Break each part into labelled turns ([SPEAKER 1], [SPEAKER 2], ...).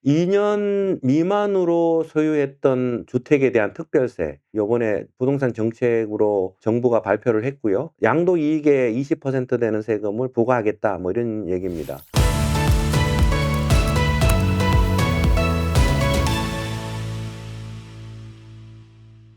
[SPEAKER 1] 2년 미만으로 소유했던 주택에 대한 특별세, 요번에 부동산 정책으로 정부가 발표를 했고요. 양도 이익의 20% 되는 세금을 부과하겠다, 뭐 이런 얘기입니다.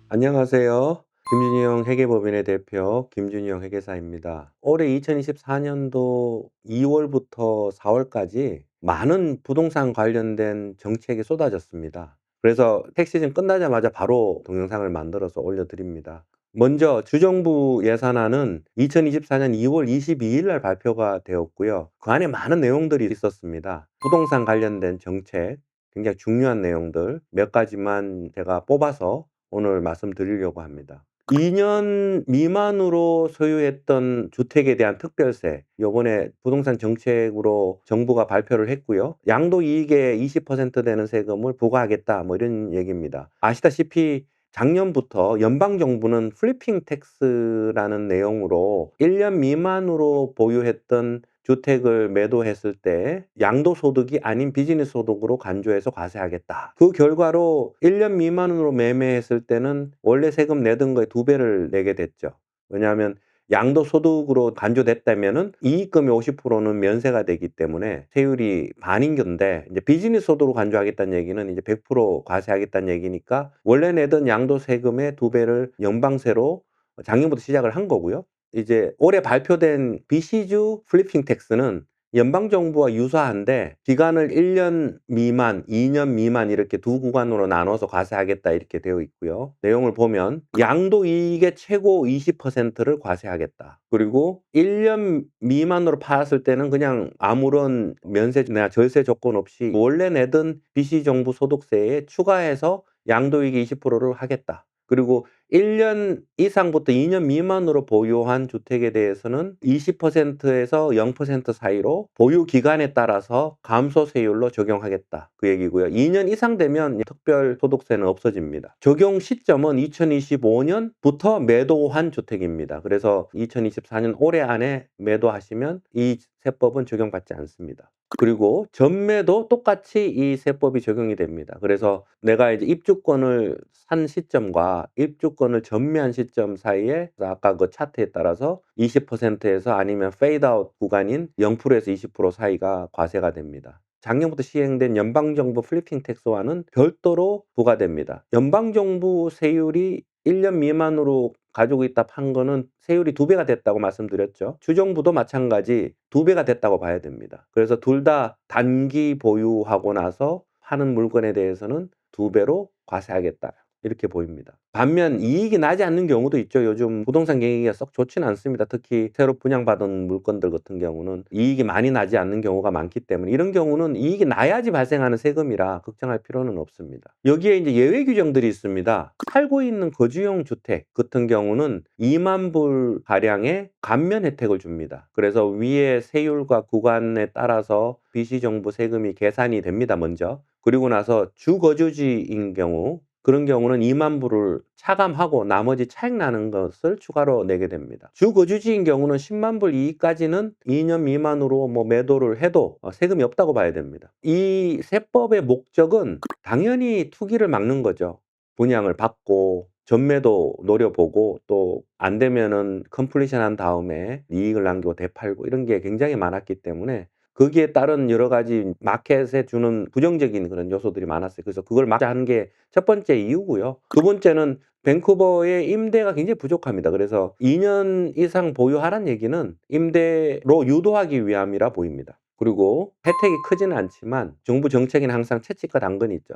[SPEAKER 1] 안녕하세요. 김준영 회계법인의 대표 김준영 회계사입니다. 올해 2024년도 2월부터 4월까지 많은 부동산 관련된 정책이 쏟아졌습니다. 그래서 택시즌 끝나자마자 바로 동영상을 만들어서 올려드립니다. 먼저 주정부 예산안은 2024년 2월 22일 날 발표가 되었고요. 그 안에 많은 내용들이 있었습니다. 부동산 관련된 정책, 굉장히 중요한 내용들 몇 가지만 제가 뽑아서 오늘 말씀드리려고 합니다. 2년 미만으로 소유했던 주택에 대한 특별세, 요번에 부동산 정책으로 정부가 발표를 했고요. 양도 이익의 20% 되는 세금을 부과하겠다, 뭐 이런 얘기입니다. 아시다시피 작년부터 연방정부는 플리핑 텍스라는 내용으로 1년 미만으로 보유했던 주택을 매도했을 때 양도소득이 아닌 비즈니스 소득으로 간주해서 과세하겠다. 그 결과로 1년 미만으로 매매했을 때는 원래 세금 내던 거에 2배를 내게 됐죠. 왜냐하면 양도소득으로 간주됐다면은 이익금의 50%는 면세가 되기 때문에 세율이 반인 건데, 이제 비즈니스 소득으로 간주하겠다는 얘기는 이제 100% 과세하겠다는 얘기니까 원래 내던 양도세금의 2배를 연방세로 작년부터 시작을 한 거고요. 이제 올해 발표된 BC주 플리핑 텍스는 연방정부와 유사한데 기간을 1년 미만, 2년 미만 이렇게 두 구간으로 나눠서 과세하겠다 이렇게 되어 있고요. 내용을 보면 양도이익의 최고 20%를 과세하겠다. 그리고 1년 미만으로 팔았을 때는 그냥 아무런 면세나 절세 조건 없이 원래 내던 BC정부 소득세에 추가해서 양도이익의 20%를 하겠다. 그리고 1년 이상부터 2년 미만으로 보유한 주택에 대해서는 20%에서 0% 사이로 보유 기간에 따라서 감소세율로 적용하겠다, 그 얘기고요. 2년 이상 되면 특별 소득세는 없어집니다. 적용 시점은 2025년부터 매도한 주택입니다. 그래서 2024년 올해 안에 매도하시면 이 세법은 적용받지 않습니다. 그리고 전매도 똑같이 이 세법이 적용이 됩니다. 그래서 내가 이제 입주권을 산 시점과 입주권을 전매한 시점 사이에 아까 그 차트에 따라서 20%에서 아니면 페이드아웃 구간인 0%에서 20% 사이가 과세가 됩니다. 작년부터 시행된 연방정부 플리핑 텍스와는 별도로 부과됩니다. 연방정부 세율이 1년 미만으로 가지고 있다 판 거는 세율이 2배가 됐다고 말씀드렸죠. 주정부도 마찬가지 2배가 됐다고 봐야 됩니다. 그래서 둘 다 단기 보유하고 나서 파는 물건에 대해서는 2배로 과세하겠다, 이렇게 보입니다. 반면 이익이 나지 않는 경우도 있죠. 요즘 부동산 경기가 썩 좋지는 않습니다. 특히 새로 분양받은 물건들 같은 경우는 이익이 많이 나지 않는 경우가 많기 때문에 이런 경우는 이익이 나야지 발생하는 세금이라 걱정할 필요는 없습니다. 여기에 이제 예외 규정들이 있습니다. 살고 있는 거주용 주택 같은 경우는 2만 불 가량의 감면 혜택을 줍니다. 그래서 위에 세율과 구간에 따라서 BC정부 세금이 계산이 됩니다, 먼저. 그리고 나서 주거주지인 경우, 그런 경우는 2만 불을 차감하고 나머지 차익 나는 것을 추가로 내게 됩니다. 주거주지인 경우는 10만 불 이익까지는 2년 미만으로 뭐 매도를 해도 세금이 없다고 봐야 됩니다. 이 세법의 목적은 당연히 투기를 막는 거죠. 분양을 받고 전매도 노려보고 또 안 되면은 컴플리션 한 다음에 이익을 남기고 되팔고 이런 게 굉장히 많았기 때문에 거기에 따른 여러 가지 마켓에 주는 부정적인 그런 요소들이 많았어요. 그래서 그걸 막자 하는 게 첫 번째 이유고요. 두 번째는 밴쿠버의 임대가 굉장히 부족합니다. 그래서 2년 이상 보유하라는 얘기는 임대로 유도하기 위함이라 보입니다. 그리고 혜택이 크지는 않지만 정부 정책에는 항상 채찍과 당근이 있죠.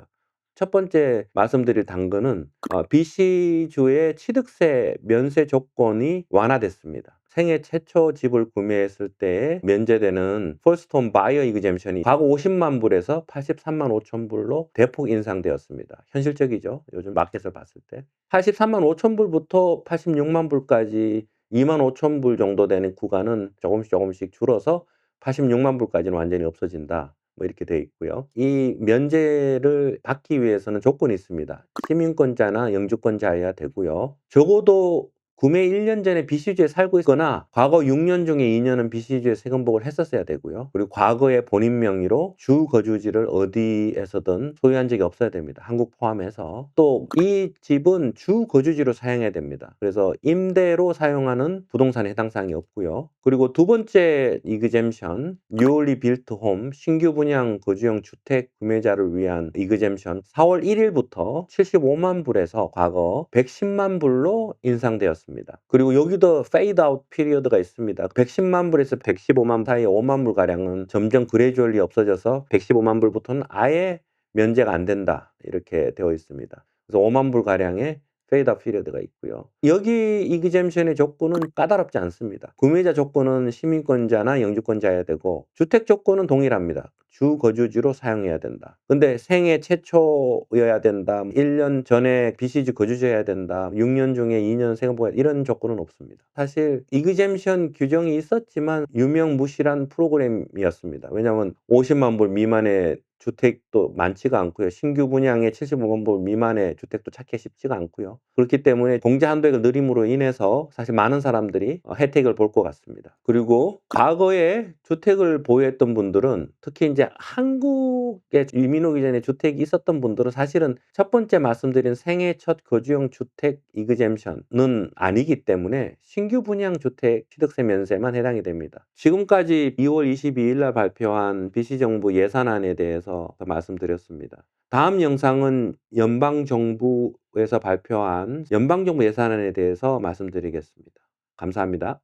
[SPEAKER 1] 첫 번째 말씀드릴 당근은 BC주의 취득세 면세 조건이 완화됐습니다. 생애 최초 집을 구매했을 때 면제되는 퍼스트 홈 바이어 이그젬션이 과거 50만 불에서 83만 5천 불로 대폭 인상되었습니다. 현실적이죠, 요즘 마켓을 봤을 때. 83만 5천 불부터 86만 불까지 2만 5천 불 정도 되는 구간은 조금씩 줄어서 86만 불까지는 완전히 없어진다, 뭐 이렇게 돼 있고요. 이 면제를 받기 위해서는 조건이 있습니다. 시민권자나 영주권자여야 되고요. 적어도 구매 1년 전에 비시주에 살고 있거나 과거 6년 중에 2 년은 비시주에 세금보고를 했었어야 되고요. 그리고 과거에 본인 명의로 주 거주지를 어디에서든 소유한 적이 없어야 됩니다, 한국 포함해서. 또 이 집은 주 거주지로 사용해야 됩니다. 그래서 임대로 사용하는 부동산에 해당 사항이 없고요. 그리고 두 번째 이그젬션, 뉴얼리 빌트 홈, 신규 분양 거주용 주택 구매자를 위한 이그젬션, 4월 1 일부터 75만 불에서 과거 110만 불로 인상되었습니다. 그리고 여기도 페이드 아웃 피리어드가 있습니다. 110만 불에서 115만 사이 5만 불 가량은 점점 그래주얼리 없어져서 115만 불부터는 아예 면제가 안 된다, 이렇게 되어 있습니다. 그래서 5만 불 가량의 페이드 아웃 피리어드가 있고요. 여기 이그젬션의 조건은 까다롭지 않습니다. 구매자 조건은 시민권자나 영주권자여야 되고, 주택 조건은 동일합니다. 주 거주지로 사용해야 된다. 근데 생애 최초여야 된다, 1년 전에 비시주 거주자여야 된다, 6년 중에 2년 세금보고 이런 조건은 없습니다. 사실 이그젬션 규정이 있었지만 유명무실한 프로그램이었습니다. 왜냐하면 50만 불 미만의 주택도 많지가 않고요. 신규 분양에 75만 불 미만의 주택도 찾기 쉽지가 않고요. 그렇기 때문에 공제 한도액을 늘림으로 인해서 사실 많은 사람들이 혜택을 볼 것 같습니다. 그리고 과거에 주택을 보유했던 분들은, 특히 이제 한국에 이민 오기 전에 주택이 있었던 분들은 사실은 첫 번째 말씀드린 생애 첫 거주용 주택 이그젬션은 아니기 때문에 신규 분양 주택 취득세 면세만 해당이 됩니다. 지금까지 2월 22일 날 발표한 BC 정부 예산안에 대해서 말씀드렸습니다. 다음 영상은 연방 정부에서 발표한 연방 정부 예산안에 대해서 말씀드리겠습니다. 감사합니다.